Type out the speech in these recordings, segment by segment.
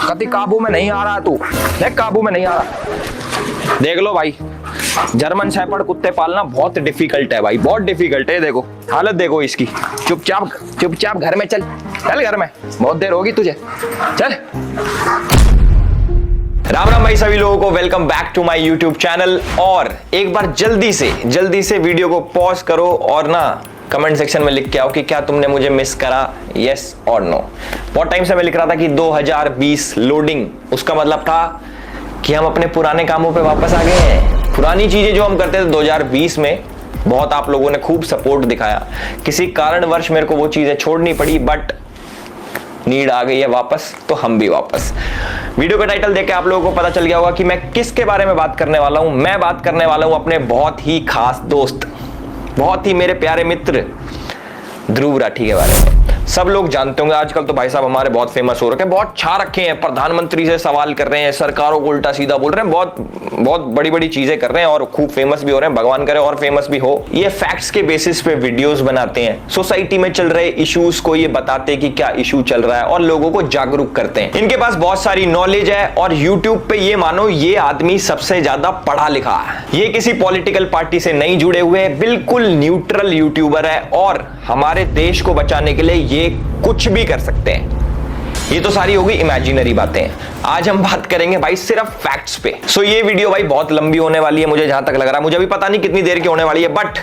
कति काबू में नहीं आ रहा तू, देख काबू में नहीं आ रहा। देख लो भाई, जर्मन शेफर्ड कुत्ते पालना बहुत डिफिकल्ट है भाई, बहुत डिफिकल्ट है। देखो हालत देखो इसकी। चुपचाप घर में चल, चल घर में, बहुत देर होगी तुझे, चल। राम राम भाई सभी लोगों को, welcome back to my YouTube channel. और एक बार जल्दी से वीडियो को पॉज करो और ना कमेंट सेक्शन में लिख के आओ कि क्या तुमने मुझे मिस करा, यस और नो। बहुत टाइम से मैं लिख रहा था कि 2020 लोडिंग, उसका मतलब था कि हम अपने पुराने कामों पे वापस आ गए हैं। पुरानी चीजें जो हम करते थे 2020 में, बहुत आप लोगों ने खूब सपोर्ट दिखाया। किसी कारणवश मेरे को वो चीजें छोड़नी पड़ी, बट नीड आ गई है वापस, तो हम भी वापस। वीडियो का टाइटल देख के आप लोगों को पता चल गया होगा कि मैं किसके बारे में बात करने वाला हूं। मैं बात करने वाला हूं अपने बहुत ही खास दोस्त, बहुत ही मेरे प्यारे मित्र ध्रुव राठी के बारे में। सब लोग जानते होंगे, आजकल तो भाई साहब हमारे बहुत फेमस हो रखे हैं, बहुत छा रखे हैं, प्रधानमंत्री से सवाल कर रहे हैं, सरकारों को उल्टा सीधा बोल रहे हैं, बहुत बड़ी चीजें कर रहे हैं और खूब फेमस भी हो रहे हैं। भगवान करे और फेमस भी हो। ये फैक्ट्स के बेसिस पे वीडियोस बनाते हैं, सोसाइटी में चल रहे इश्यूज को ये बताते हैं कि क्या इशू चल रहा है और लोगों को जागरूक करते हैं। इनके पास बहुत सारी नॉलेज है और यूट्यूब पे ये मानो ये आदमी सबसे ज्यादा पढ़ा लिखा है। ये किसी पॉलिटिकल पार्टी से नहीं जुड़े हुए, बिल्कुल न्यूट्रल यूट्यूबर है और हमारे देश को बचाने के लिए ये कुछ भी कर सकते हैं। ये तो सारी होगी इमेजिनरी बातें। आज हम बात करेंगे भाई सिर्फ फैक्ट्स पे। सो ये वीडियो भाई बहुत लंबी होने वाली है, मुझे जहां तक लग रहा है। मुझे अभी पता नहीं कितनी देर की होने वाली है, बट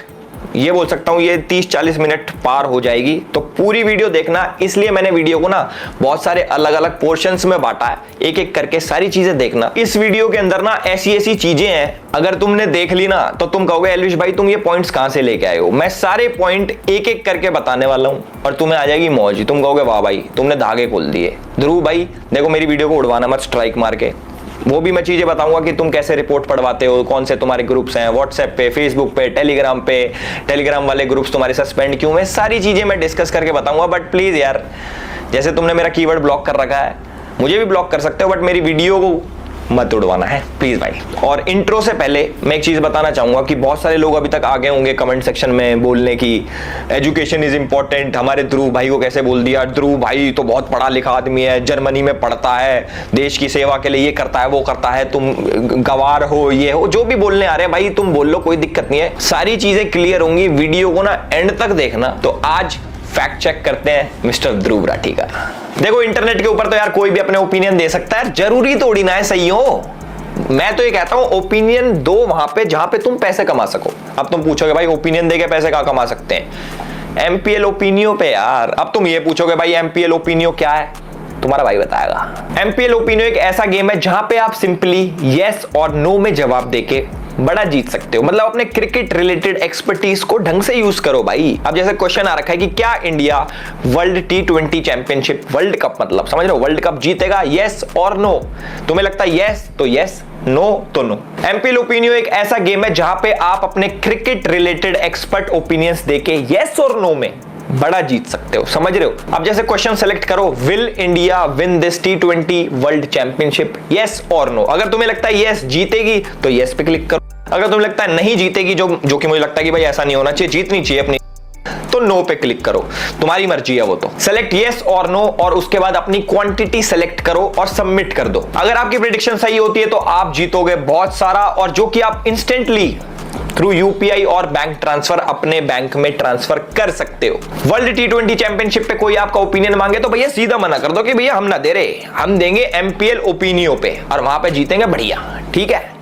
ये बोल सकता हूं ये 30-40 मिनट पार हो जाएगी। तो पूरी वीडियो देखना, इसलिए मैंने वीडियो को ना बहुत सारे अलग अलग पोर्शंस में बांटा है, एक एक करके सारी चीजें देखना। इस वीडियो के अंदर ना ऐसी चीजें हैं, अगर तुमने देख ली ना तो तुम कहोगे एलविश भाई तुम ये पॉइंट्स कहां से लेके आए हो। मैं सारे पॉइंट एक एक करके बताने वाला हूं और तुम्हें आ जाएगी मौज। तुम कहोगे वाह भाई तुमने धागे खोल दिए। ध्रुव भाई देखो मेरी वीडियो को उड़वाना मत स्ट्राइक मार के। वो भी मैं चीजें बताऊंगा कि तुम कैसे रिपोर्ट पढ़वाते हो, कौन से तुम्हारे ग्रुप्स हैं व्हाट्सएप पे, फेसबुक पे, टेलीग्राम वाले ग्रुप्स तुम्हारे सस्पेंड क्यों है, सारी चीजें मैं डिस्कस करके बताऊंगा। बट प्लीज यार, जैसे तुमने मेरा कीवर्ड ब्लॉक कर रखा है, मुझे भी ब्लॉक कर सकते हो, बट मेरी वीडियो को मत उड़वाना है प्लीज भाई। और इंट्रो से पहले मैं एक चीज बताना चाहूंगा कि बहुत सारे लोग अभी तक आ गए होंगे कमेंट सेक्शन में बोलने की एजुकेशन इज इंपॉर्टेंट। हमारे ध्रुव भाई को कैसे बोल दिया, ध्रुव भाई तो बहुत पढ़ा लिखा आदमी है, जर्मनी में पढ़ता है, देश की सेवा के लिए ये करता है वो करता है, तुम गवार हो, ये हो, जो भी बोलने आ रहे हैं भाई तुम बोल लो, कोई दिक्कत नहीं है। सारी चीजें क्लियर होंगी, वीडियो को ना एंड तक देखना। तो आज फैक्ट चेक करते हैं मिस्टर ध्रुव राठी का। देखो इंटरनेट के ऊपर तो यार कोई भी अपने ओपिनियन दे सकता है, जरूरी थोड़ी ना है सही हो। मैं तो ये कहता हूं ओपिनियन दो वहां पे जहां पे तुम पैसे कमा सको। अब तुम पूछोगे भाई ओपिनियन देके पैसे कहां कमा सकते हैं, एमपीएल ओपिनियो पे यार। अब तुम ये पूछोगे भाई एमपीएल ओपिनियो क्या है, तुम्हारा भाई बताएगा। एमपीएल ओपिनियो एक ऐसा गेम है जहां पे आप सिंपली यस और नो में जवाब देके बड़ा जीत सकते हो। मतलब अपने क्रिकेट रिलेटेड एक्सपर्टीज को ढंग से यूज करो भाई। अब जैसे क्वेश्चन आ रखा है कि क्या India world T20 championship, world cup मतलब समझ रहे हो, वर्ल्ड कप जीतेगा, यस और नो। तुम्हें लगता है यस तो यस, नो तो नो। एमपीएल ओपिनियो एक ऐसा गेम है जहां पे आप अपने क्रिकेट रिलेटेड एक्सपर्ट ओपिनियंस देके यस और नो में बड़ा जीत सकते हो, समझ रहे हो। अब जैसे क्वेश्चन सेलेक्ट करो, will India win this T20 world championship, yes और नो। अगर तुम्हें लगता है यस जीतेगी तो यस पे क्लिक करो। अगर तुम्हें लगता है नहीं जीतेगी, जो कि मुझे लगता है कि भाई ऐसा नहीं होना चाहिए, जीतनी चाहिए अपनी, तो नो पे क्लिक करो। तुम्हारी मर्जी है वो तो। सेलेक्ट यस और नो और उसके बाद अपनी क्वांटिटी सेलेक्ट करो और सबमिट कर दो। अगर आपकी प्रेडिक्शन सही होती है तो आप जीतोगे बहुत सारा, और जो कि आप इंस्टेंटली थ्रू यूपीआई और बैंक ट्रांसफर अपने बैंक में ट्रांसफर कर सकते हो। वर्ल्ड T20 चैंपियनशिप पे कोई आपका ओपिनियन मांगे तो भैया सीधा मना कर दो कि भैया हम ना दे रहे, हम देंगे एमपीएल ओपिनियो पे और वहां पे जीतेंगे बढ़िया, ठीक है।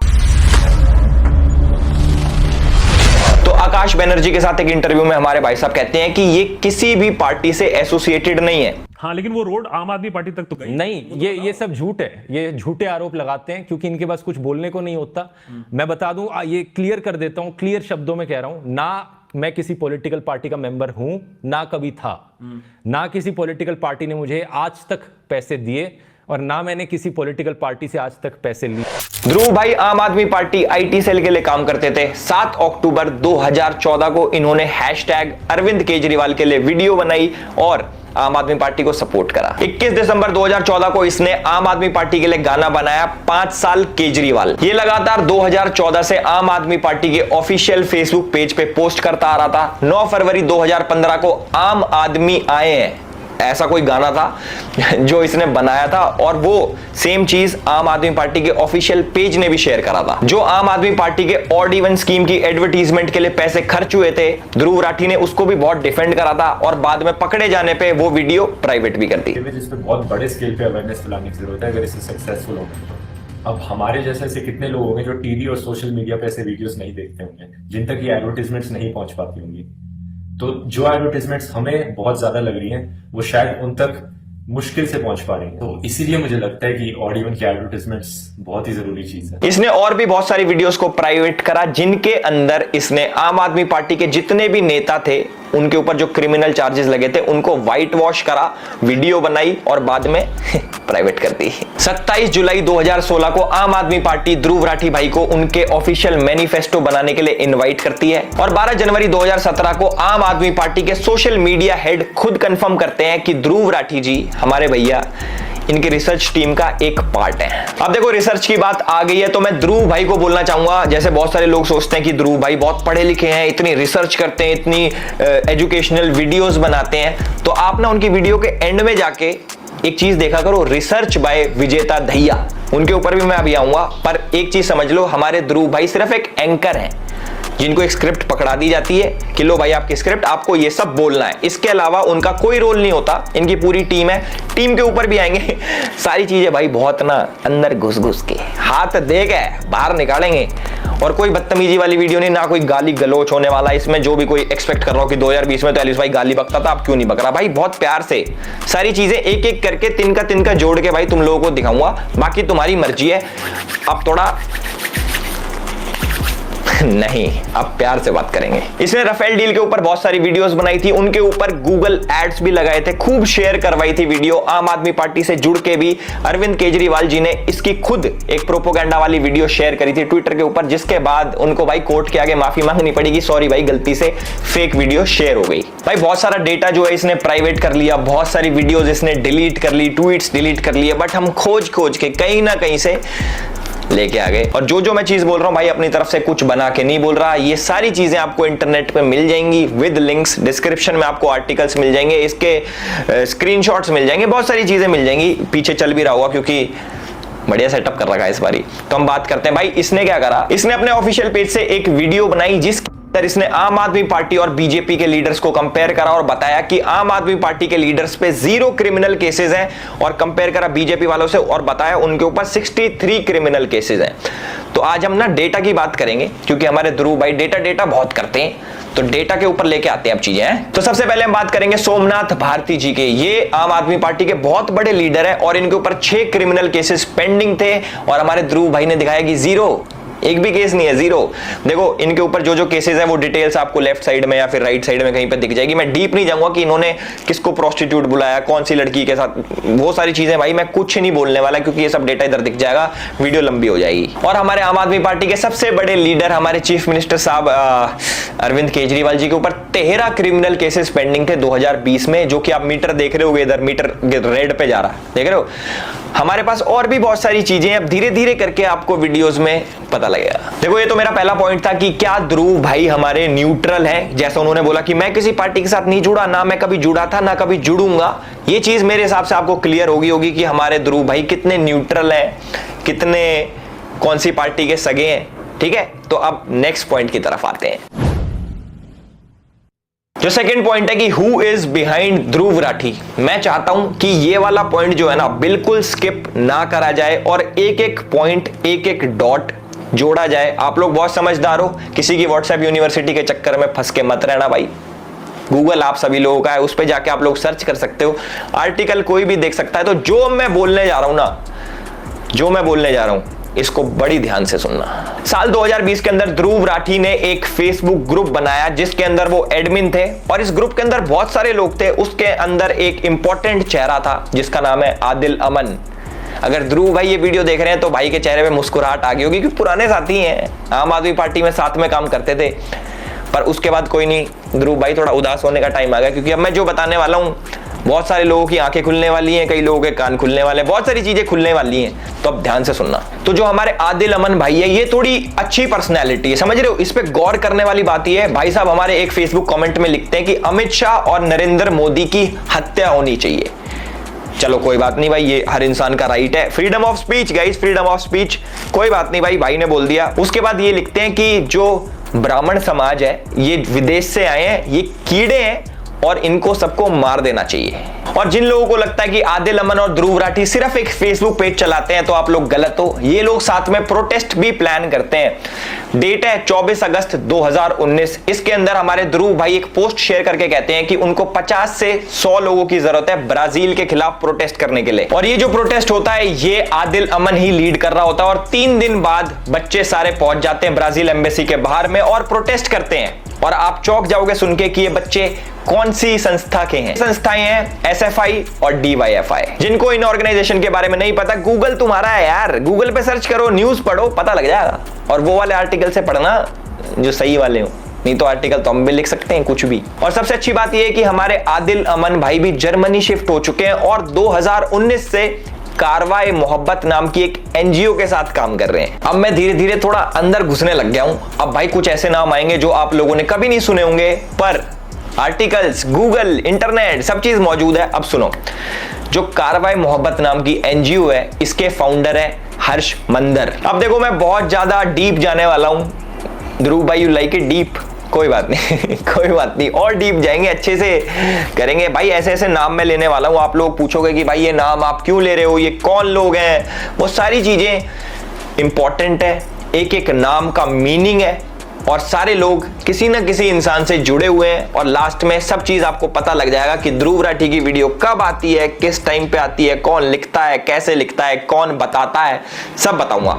तो आकाश बनर्जी के साथ एक इंटरव्यू में हमारे भाई साहब कहते हैं कि ये किसी भी पार्टी से एसोसिएटेड नहीं है। हाँ, लेकिन वो रोड आम आदमी पार्टी तक तो गई नहीं। ये सब झूठ है, ये झूठे आरोप लगाते हैं क्योंकि इनके पास कुछ बोलने को नहीं होता। मैं बता दूं, ये क्लियर कर देता हूं, क्लियर शब्दों में कह रहा हूं, ना मैं किसी पॉलिटिकल पार्टी का मेंबर हूं, ना कभी था, ना किसी पॉलिटिकल पार्टी ने मुझे आज तक पैसे दिए और ना मैंने किसी पॉलिटिकल पार्टी से आज तक पैसे लिए। ध्रुव भाई आम आदमी पार्टी आईटी सेल के लिए काम करते थे। 7 अक्टूबर 2014 को इन्होंने हैशटैग अरविंद केजरीवाल के लिए वीडियो बनाई और आम आदमी पार्टी को सपोर्ट करा। 21 दिसंबर 2014 को इसने आम आदमी पार्टी के लिए गाना बनाया 5 साल केजरीवाल। ये लगातार 2014 से आम आदमी पार्टी के ऑफिशियल फेसबुक पेज पे पोस्ट करता आ रहा था। 9 फरवरी 2015 को आम आदमी आए हैं ऐसा कोई गाना था जो इसने बनाया था, और वो सेम चीज आम आदमी पार्टी के ऑफिशियल पेज ने भी शेयर करा था। जो आम आदमी पार्टी के ऑड इवन स्कीम की एडवर्टीजमेंट के लिए पैसे खर्च हुए थे, ध्रुव राठी ने उसको भी बहुत डिफेंड करा था, और बाद में पकड़े जाने पे वो वीडियो प्राइवेट भी कर दी। इस पे बहुत बड़े स्केल पे अवेयरनेस फैलाने की जरूरत है अगर इसे सक्सेसफुल होगा। अब हमारे जैसे ऐसे कितने लोग होंगे जो टीवी और सोशल मीडिया पे ऐसे वीडियोस नहीं देखते होंगे, जिन तक ये एडवर्टाइजमेंट्स नहीं पहुंच पाती होंगी। तो जो एडवर्टाइजमेंट्स हमें बहुत ज्यादा लग रही हैं वो शायद उन तक मुश्किल से पहुंच पा रही है। तो इसीलिए मुझे लगता है कि ऑड इवन की एडवर्टाइजमेंट्स बहुत ही जरूरी चीज है। इसने और भी बहुत सारी वीडियोस को प्राइवेट करा, जिनके अंदर इसने आम आदमी पार्टी के जितने भी नेता थे उनके ऊपर जो क्रिमिनल चार्जेस लगे थे उनको व्हाइट वॉश करा, वीडियो बनाई और बाद में प्राइवेट कर दी। 27 जुलाई 2016 को आम आदमी पार्टी ध्रुव राठी भाई को उनके ऑफिशियल मैनिफेस्टो बनाने के लिए इनवाइट करती है, और 12 जनवरी 2017 को आम आदमी पार्टी के सोशल मीडिया हेड खुद कंफर्म करते हैं कि ध्रुव राठी जी हमारे भैया इनकी रिसर्च टीम का एक पार्ट है। अब देखो रिसर्च की बात आ गई है तो मैं ध्रुव भाई को बोलना चाहूंगा, जैसे बहुत सारे लोग सोचते हैं कि ध्रुव भाई बहुत पढ़े लिखे हैं, इतनी रिसर्च करते हैं, इतनी एजुकेशनल वीडियोस बनाते हैं, तो आप ना उनकी वीडियो के एंड में जाके एक चीज देखा करो, रिसर्च बाय विजेता दहिया, उनके ऊपर भी मैं अभी आऊंगा। पर एक चीज समझ लो, हमारे ध्रुव भाई सिर्फ एक एंकर हैं जिनको एक स्क्रिप्ट पकड़ा दी जाती है कि लो भाई आपकी स्क्रिप्ट, आपको ये सब बोलना है, इसके अलावा उनका कोई रोल नहीं होता। इनकी पूरी टीम है, टीम के ऊपर भी आएंगे सारी चीजें भाई बहुत ना अंदर घुस घुस के हाथ दे के बाहर निकालेंगे, और कोई बदतमीजी वाली वीडियो नहीं, ना कोई गाली गलोच होने वाला इसमें। जो भी कोई एक्सपेक्ट कर रहा हो कि 2020 में तो एलिस भाई गाली बकता था, अब क्यों नहीं बक रहा, भाई बहुत प्यार से सारी चीजें एक एक करके तिनका जोड़ के भाई तुम लोगों को दिखाऊंगा, बाकी तुम्हारी मर्जी है। अब थोड़ा नहीं, अब प्यार से बात करेंगे। इसने राफेल डील के ऊपर बहुत सारी वीडियोस बनाई थी, उनके ऊपर गूगल एड्स भी लगाए थे, खूब शेयर करवाई थी वीडियो। आम आदमी पार्टी से जुड़ के भी अरविंद केजरीवाल जी ने इसकी खुद एक प्रोपोगेंडा वाली वीडियो शेयर करी थी ट्विटर के ऊपर, जिसके बाद उनको भाई कोर्ट के आगे माफी मांगनी पड़ेगी, सॉरी भाई गलती से फेक वीडियो शेयर हो गई। भाई बहुत सारा डेटा जो है इसने प्राइवेट कर लिया, बहुत सारी वीडियोस इसने डिलीट कर ली, ट्वीट्स डिलीट कर लिए, बट हम खोज के कहीं ना कहीं से लेके आ गए। और जो मैं चीज बोल रहा हूं भाई अपनी तरफ से कुछ बना के नहीं बोल रहा, ये सारी चीजें आपको इंटरनेट पे मिल जाएंगी विद लिंक्स, डिस्क्रिप्शन में आपको आर्टिकल्स मिल जाएंगे, इसके स्क्रीनशॉट्स मिल जाएंगे, बहुत सारी चीजें मिल जाएंगी, पीछे चल भी रहा होगा क्योंकि बढ़िया सेटअप कर रखा है इस बारी। तो हम बात करते हैं भाई इसने क्या करा। इसने अपने ऑफिशियल पेज से एक वीडियो बनाई जिसके अंदर इसने आम आदमी पार्टी और बीजेपी के लीडर्स को कंपेयर करा और बताया कि आम आदमी पार्टी के लीडर्स पे 0 क्रिमिनल केसेस हैं, और कंपेयर करा बीजेपी वालों से और बताया उनके ऊपर 63 क्रिमिनल केसेस हैं। तो आज हम ना डेटा की बात करेंगे क्योंकि हमारे ध्रुव भाई डेटा बहुत करते हैं, तो डेटा के ऊपर लेके आते हैं अब चीजें हैं। तो सबसे पहले हम बात करेंगे सोमनाथ भारती जी के। ये आम आदमी पार्टी के बहुत बड़े लीडर है और इनके ऊपर 6 क्रिमिनल केसेस पेंडिंग थे, और हमारे ध्रुव भाई ने दिखाया कि 0, एक भी केस नहीं है, 0। देखो इनके ऊपर जो केसेस है वो डिटेल्स आपको लेफ्ट साइड में या फिर राइट साइड में कहीं पे दिख जाएगी। मैं डीप नहीं जाऊंगा कि इन्होंने किसको प्रोस्टिट्यूट बुलाया, कौन सी लड़की के साथ, वो सारी चीजें भाई मैं कुछ नहीं बोलने वाला क्योंकि ये सब डेटा इधर दिख जाएगा, वीडियो लंबी हो जाएगी। और हमारे आम आदमी पार्टी के सबसे बड़े लीडर हमारे चीफ मिनिस्टर साहब अरविंद केजरीवाल जी के ऊपर 13 क्रिमिनल केसेस पेंडिंग थे 2020 में, जो कि आप मीटर देख रहे होगे, इधर मीटर रेड पे जा रहा है, देख रहे हो। हमारे पास और भी बहुत सारी चीजें अब धीरे धीरे करके आपको वीडियोस में पता लगेगा। देखो ये तो मेरा पहला पॉइंट था कि क्या ध्रुव भाई हमारे न्यूट्रल है, जैसा उन्होंने बोला कि मैं किसी पार्टी के साथ नहीं जुड़ा, ना मैं कभी जुड़ा था ना कभी जुड़ूंगा। ये चीज मेरे हिसाब से आपको क्लियर होगी कि हमारे ध्रुव भाई कितने न्यूट्रल है, कितने कौन सी पार्टी के सगे हैं। ठीक है, तो अब नेक्स्ट पॉइंट की तरफ आते हैं। जो सेकंड पॉइंट है कि who is behind Dhruv Rathee. मैं चाहता हूं कि ये वाला पॉइंट जो है ना बिल्कुल स्किप ना करा जाए और एक एक पॉइंट, एक एक डॉट जोड़ा जाए। आप लोग बहुत समझदार हो, किसी की व्हाट्सएप यूनिवर्सिटी के चक्कर में फंस के मत रहना भाई। गूगल आप सभी लोगों का है, उस पर जाके आप लोग सर्च कर सकते हो, आर्टिकल कोई भी देख सकता है। तो जो मैं बोलने जा रहा हूं ना, जो मैं बोलने जा रहा हूं इसको बड़ी ध्यान से सुनना। साल 2020 के अंदर ध्रुव राठी ने एक फेसबुक ग्रुप बनाया जिसके अंदर वो एडमिन थे, और इस ग्रुप के अंदर बहुत सारे लोग थे। उसके अंदर एक इंपॉर्टेंट चेहरा था जिसका नाम है आदिल अमन। अगर ध्रुव भाई ये वीडियो देख रहे हैं तो भाई के चेहरे पे मुस्कुराहट आ गई होगी क्योंकि पुराने साथी हैं, आम आदमी पार्टी में साथ में काम करते थे। पर उसके बाद कोई नहीं, ध्रुव भाई थोड़ा उदास होने का टाइम आ गया क्योंकि अब मैं जो बताने वाला हूं बहुत सारे लोगों की आंखें खुलने वाली हैं, कई लोगों के कान खुलने वाले हैं, बहुत सारी चीजें खुलने वाली हैं, तो अब ध्यान से सुनना। तो जो हमारे आदिल अमन भाई है, ये थोड़ी अच्छी पर्सनैलिटी है, समझ रहे हो। इस पे गौर करने वाली बात ये है, भाई साहब हमारे एक फेसबुक कमेंट में लिखते हैं कि अमित शाह और नरेंद्र मोदी की हत्या होनी चाहिए। चलो कोई बात नहीं भाई, ये हर इंसान का राइट है, freedom of speech guys, freedom of speech, कोई बात नहीं भाई ने बोल दिया। उसके बाद ये लिखते हैं कि जो ब्राह्मण समाज है, ये विदेश से आए हैं, ये कीड़े हैं और इनको सबको मार देना चाहिए। और जिन लोगों को लगता है कि आदिल अमन और ध्रुव राठी सिर्फ एक फेसबुक पेज चलाते हैं, तो आप लोग गलत हो। ये लोग साथ में प्रोटेस्ट भी प्लान करते हैं। डेट है 24 अगस्त 2019। इसके अंदर हमारे ध्रुव भाई एक पोस्ट शेयर करके कहते हैं कि उनको 50 से 100 लोगों की जरूरत है ब्राजील के खिलाफ प्रोटेस्ट करने के लिए। और ये जो प्रोटेस्ट होता है, ये आदिल अमन ही लीड कर रहा होता है। और 3 दिन बाद बच्चे सारे पहुंच जाते हैं ब्राजील एम्बेसी के बाहर में और प्रोटेस्ट करते हैं। और आप चौंक जाओगे सुन के कि ये बच्चे कौन सी संस्था के हैं। संस्थाएं हैं SFI और DYFI। जिनको इन ऑर्गेनाइजेशन के बारे में नहीं पता, गूगल तुम्हारा है यार, गूगल पे सर्च करो, न्यूज पढ़ो, पता लग जाएगा। और वो वाले आर्टिकल से पढ़ना जो सही वाले हो, नहीं तो आर्टिकल तो हम भी लिख सकते हैं कुछ भी। और सबसे अच्छी बात यह है कि हमारे आदिल अमन भाई भी जर्मनी शिफ्ट हो चुके हैं और 2019 से कारवाए मोहब्बत नाम की एक NGO के साथ काम कर रहे हैं। अब मैं धीरे धीरे थोड़ा अंदर घुसने लग गया हूं। अब भाई कुछ ऐसे नाम आएंगे जो आप लोगों ने कभी नहीं सुने होंगे, पर आर्टिकल्स, गूगल, इंटरनेट सब चीज मौजूद है। अब सुनो, जो कारवाए मोहब्बत नाम की NGO है, इसके फाउंडर है हर्ष मंदर। अब देखो मैं बहुत ज्यादा डीप जाने वाला हूं। ध्रुव भाई यू लाइक इट डीप, कोई बात नहीं कोई बात नहीं, और डीप जाएंगे, अच्छे से करेंगे भाई। ऐसे ऐसे नाम मैं लेने वाला हूं, आप लोग पूछोगे कि भाई ये नाम आप क्यों ले रहे हो, ये कौन लोग हैं, वो सारी चीजें इंपॉर्टेंट है। एक एक नाम का मीनिंग है और सारे लोग किसी ना किसी इंसान से जुड़े हुए हैं। और लास्ट में सब चीज आपको पता लग जाएगा कि ध्रुव राठी की वीडियो कब आती है, किस टाइम पे आती है, कौन लिखता है, कैसे लिखता है, कौन बताता है, सब बताऊंगा।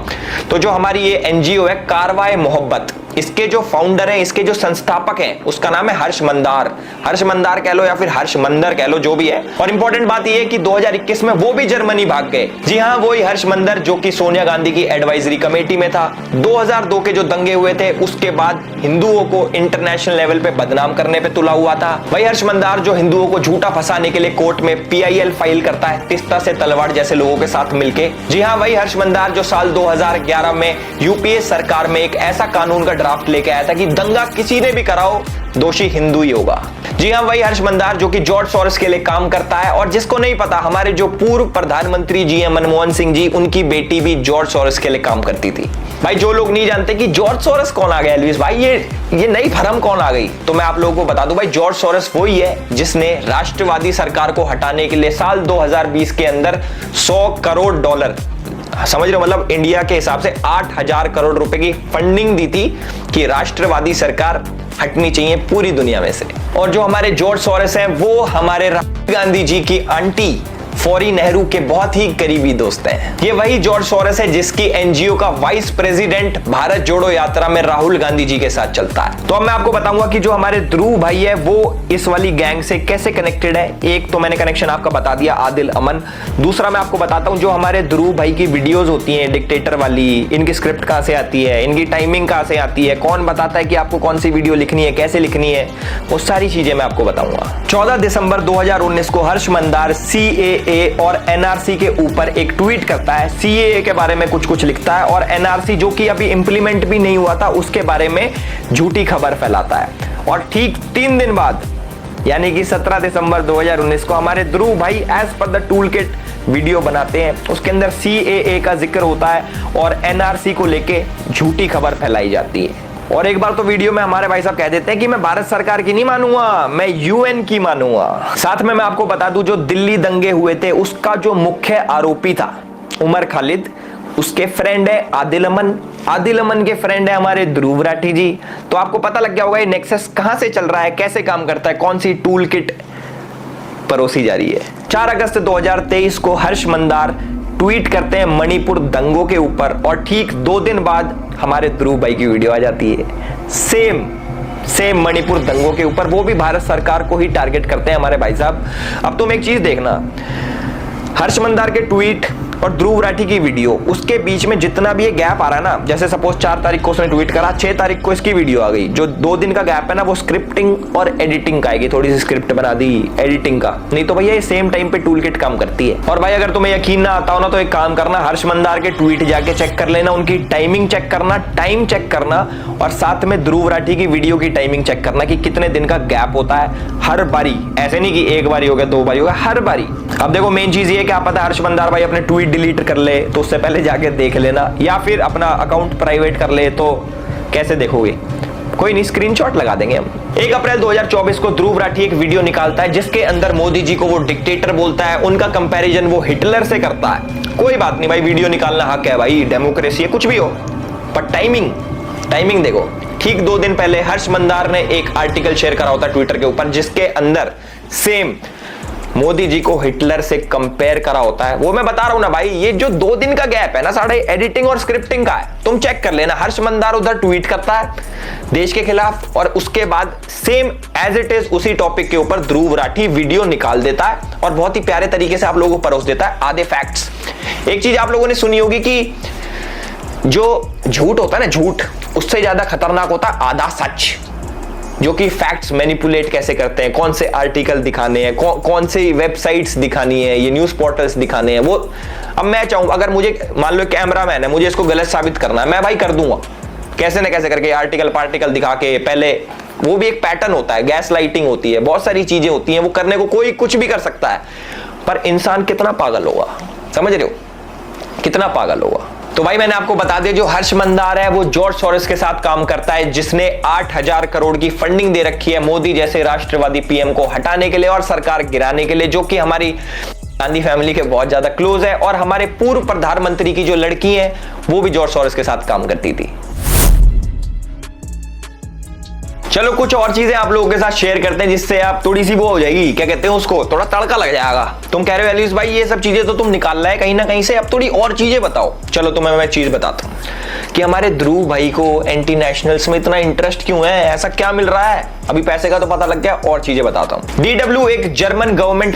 तो जो हमारी ये NGO है कारवाए मोहब्बत, इसके जो फाउंडर हैं, इसके जो संस्थापक हैं, उसका नाम है हर्ष मंदार। हर्ष मंदार कह लो या फिर हर्ष मंदर कह लो, जो भी है। और इंपॉर्टेंट बात यह है कि 2021 में वो भी जर्मनी भाग गए। जी हाँ, वही हर्ष मंदर जो कि सोनिया गांधी की एडवाइजरी कमेटी में था। 2002 के जो दंगे हुए थे, उसके बाद हिंदुओं को इंटरनेशनल लेवल पे बदनाम करने पे तुला हुआ था। वही हर्ष मंदार जो हिंदुओं को झूठा फंसाने के लिए कोर्ट में PIL फाइल करता है, तिस्ता से तलवार जैसे लोगों के साथ मिलके। जी हाँ, वही हर्ष मंदार जो साल 2011 में UPA सरकार में एक ऐसा कानून का ड्राफ्ट लेके आया था कि दंगा किसी ने भी कराओ, दोषी हिंदू ही होगा। जी हां, वही हर्ष मंदार जो कि जॉर्ज सोरोस के लिए काम करता है। और जिसको नहीं पता, हमारे जो पूर्व प्रधानमंत्री जी हैं मनमोहन सिंह जी, उनकी बेटी भी जॉर्ज सोरोस के लिए काम करती थी। भाई जो लोग नहीं जानते कि जॉर्ज सोरोस कौन आ गया एल्विस भाई, ये नई फर्म कौन आ गई, तो मैं आप लोगों को बता दूं भाई, जॉर्ज सोरोस वही है जिसने राष्ट्रवादी सरकार को हटाने के लिए साल 2020 के अंदर $100 करोड़, समझ रहे हो, मतलब इंडिया के हिसाब से 8,000 करोड़ रुपए की फंडिंग दी थी कि राष्ट्रवादी सरकार हटनी चाहिए पूरी दुनिया में से। और जो हमारे जॉर्ज सोरोस हैं, वो हमारे राहुल गांधी जी की आंटी फौरी नेहरू के बहुत ही करीबी दोस्त हैं। ये वही जॉर्ज सोरोस है जिसकी NGO का वाइस प्रेसिडेंट भारत जोड़ो यात्रा में राहुल गांधी जी के साथ चलता है। तो अब मैं आपको बताऊंगा कि जो हमारे ध्रुव भाई है वो इस वाली गैंग से कैसे कनेक्टेड है। एक तो मैंने कनेक्शन आपका बता दिया, आदिल अमन। दूसरा मैं आपको बताता हूं, जो हमारे ध्रुव भाई की वीडियोज होती हैं डिक्टेटर वाली, इनकी स्क्रिप्ट कहां से आती है, इनकी टाइमिंग कहां से आती है, कौन बताता है कि आपको कौन सी वीडियो लिखनी है, कैसे लिखनी है, वो सारी चीजें मैं आपको बताऊंगा। 14 दिसंबर 2019 को हर्ष मंदार CAA और NRC के ऊपर एक ट्वीट करता है। CAA के बारे में कुछ लिखता है और NRC जो कि अभी इंप्लीमेंट भी नहीं हुआ था, उसके बारे में झूठी खबर फैलाता है। और ठीक 3 दिन बाद, यानी कि 17 दिसंबर 2019 को हमारे ध्रुव भाई as per the tool kit video बनाते हैं। उसके अंदर CAA का जिक्र होता है और NRC को लेके झूठी खबर फैलाई जाती है। और एक बार तो वीडियो में हमारे भाई साहब कह देते हैं कि मैं भारत सरकार की नहीं मानूंगा, मैं UN की मानूंगा। साथ में मैं आपको बता दूं, जो दिल्ली दंगे हुए थे उसका जो मुख्य आरोपी था उमर खालिद, उसके फ्रेंड है आदिल अमन। आदिल अमन के फ्रेंड है हमारे ध्रुव राठी जी। तो आपको पता लग गया होगा ये नेक्सस कहां से चल रहा है, कैसे काम करता है, कौन सी टूल किट परोसी जा रही है। 4 अगस्त 2023 को हर्ष मंदार ट्वीट करते हैं मणिपुर दंगों के ऊपर और ठीक 2 दिन बाद हमारे ध्रुव भाई की वीडियो आ जाती है सेम मणिपुर दंगों के ऊपर, वो भी भारत सरकार को ही टारगेट करते हैं हमारे भाई साहब। अब तुम एक चीज देखना, हर्ष मंदार के ट्वीट और ध्रुव राठी की वीडियो, उसके बीच में जितना भी ये गैप आ रहा है ना, जैसे सपोज 4 तारीख को उसने ट्वीट करा, 6 तारीख को इसकी वीडियो आ गई, जो 2 दिन का गैप है ना वो स्क्रिप्टिंग और एडिटिंग का आएगी, थोड़ी सी स्क्रिप्ट बना दी एडिटिंग का, नहीं तो भैया ये सेम टाइम पे टूल किट काम करती है। और भाई अगर तुम्हें यकीन ना आता हो ना तो एक काम करना, हर्ष मंदार के ट्वीट जाके चेक कर लेना, उनकी टाइमिंग चेक करना, टाइम चेक करना, और साथ में ध्रुव राठी की वीडियो की टाइमिंग चेक करना कि कितने दिन का गैप होता है हर बारी, ऐसे नहीं कि एक बारी हो गया 2 बारी हो गया, हर बारी। अब देखो मेन चीज ये क्या पता हर्ष मंदार भाई अपने ट्वीट डिलीट कर ले, तो उससे पहले जाके देख लेना, या फिर अपना अकाउंट प्राइवेट कर ले, तो कैसे देखोगे, कोई नहीं, स्क्रीनशॉट लगा देंगे हम। 1 अप्रैल 2024 को ध्रुव राठी एक वीडियो निकालता है जिसके अंदर मोदी जी को वो डिक्टेटर बोलता है, उनका कंपैरिजन वो हिटलर से करता है। कोई बात नहीं भाई, वीडियो निकालना हक है भाई, डेमोक्रेसी है, कुछ भी हो, पर टाइमिंग देखो। ठीक 2 दिन पहले हर्ष मंदार ने एक आर्टिकल शेयर करा होता ट्विटर के ऊपर जिसके अंदर सेम मोदी जी को हिटलर से कंपेयर करा होता है। वो मैं बता रहा हूं ना भाई, ये जो 2 दिन का गैप है ना साढ़े एडिटिंग और स्क्रिप्टिंग का है, तुम चेक कर लेना। हर्ष मंदार उधर ट्वीट करता है देश के खिलाफ और उसके बाद सेम एज इट इज उसी टॉपिक के ऊपर ध्रुव राठी वीडियो निकाल देता है और बहुत ही प्यारे तरीके से आप लोगों को परोस देता है आधे फैक्ट्स। एक चीज आप लोगों ने सुनी होगी कि जो झूठ होता है ना, झूठ उससे ज्यादा खतरनाक होता है आधा सच, जो कि फैक्ट्स मैनिपुलेट कैसे करते हैं, कौन से आर्टिकल दिखाने हैं, कौन से वेबसाइट्स दिखानी है, ये न्यूज पोर्टल्स दिखाने हैं। वो अब मैं चाहूं, अगर मुझे मान लो कैमरामैन है, मुझे इसको गलत साबित करना है, मैं भाई कर दूंगा कैसे ना कैसे करके, आर्टिकल पार्टिकल दिखा के। पहले वो भी एक पैटर्न होता है, गैस लाइटिंग होती है, बहुत सारी चीजें होती हैं, वो करने को कोई कुछ भी कर सकता है, पर इंसान कितना पागल होगा, समझ रहे हो, कितना पागल होगा। तो भाई मैंने आपको बता दिया, जो हर्ष मंदार है वो जॉर्ज सोरोस के साथ काम करता है, जिसने 8000 करोड़ की फंडिंग दे रखी है मोदी जैसे राष्ट्रवादी पीएम को हटाने के लिए और सरकार गिराने के लिए, जो कि हमारी गांधी फैमिली के बहुत ज्यादा क्लोज है, और हमारे पूर्व प्रधानमंत्री की जो लड़की है वो भी जॉर्ज सोरोस के साथ काम करती थी। चलो कुछ और चीजें आप लोगों के साथ शेयर करते हैं जिससे आप थोड़ी सी वो हो जाएगी, क्या कहते हैं उसको, थोड़ा तड़का लग जाएगा। तुम कह रहे हो एलिस भाई ये सब चीजें तो तुम निकाल रहा है कहीं ना कहीं से, अब थोड़ी और चीजें बताओ। चलो तुम्हें मैं चीज बताता हूं कि हमारे ध्रुव भाई को एंटी नेशनल्स में इतना इंटरेस्ट क्यों है, ऐसा क्या मिल रहा है। अभी पैसे का तो पता लग गया, और चीजें बताता हूं। DW एक जर्मन गवर्नमेंट